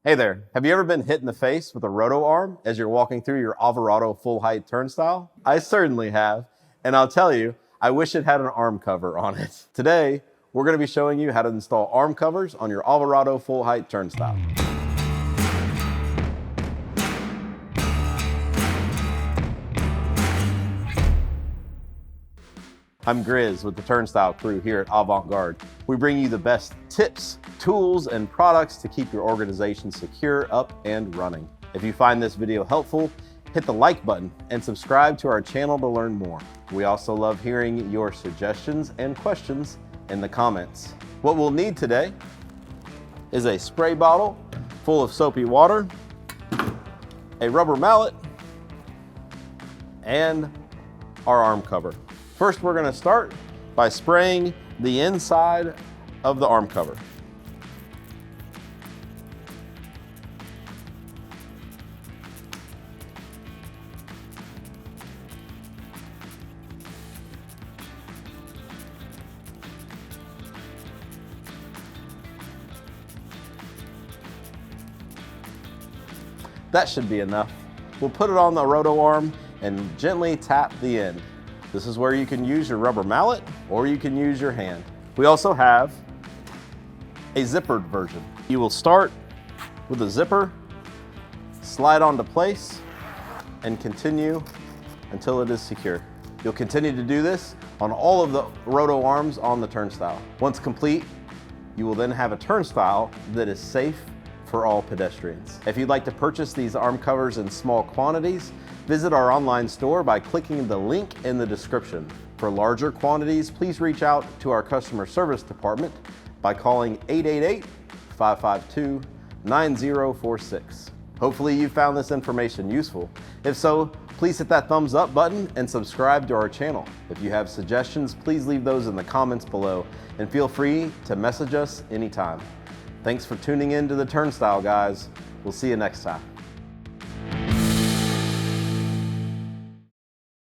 Hey there, have you ever been hit in the face with a roto arm as you're walking through your Alvarado full height turnstile? I certainly have, and I'll tell you, I wish it had an arm cover on it. Today, we're going to be showing you how to install arm covers on your Alvarado full height turnstile. I'm Grizz with the Turnstile crew here at Avant-Garde. We bring you the best tips, tools, and products to keep your organization secure, up, and running. If you find this video helpful, hit the like button and subscribe to our channel to learn more. We also love hearing your suggestions and questions in the comments. What we'll need today is a spray bottle full of soapy water, a rubber mallet, and our arm cover. First, we're going to start by spraying the inside of the arm cover. That should be enough. We'll put it on the roto arm and gently tap the end. This is where you can use your rubber mallet or you can use your hand. We also have a zippered version. You will start with a zipper, slide onto place, and continue until it is secure. You'll continue to do this on all of the roto arms on the turnstile. Once complete, you will then have a turnstile that is safe for all pedestrians. If you'd like to purchase these arm covers in small quantities, visit our online store by clicking the link in the description. For larger quantities, please reach out to our customer service department by calling 888-552-9046. Hopefully you found this information useful. If so, please hit that thumbs up button and subscribe to our channel. If you have suggestions, please leave those in the comments below and feel free to message us anytime. Thanks for tuning in to the Turnstile, guys. We'll see you next time.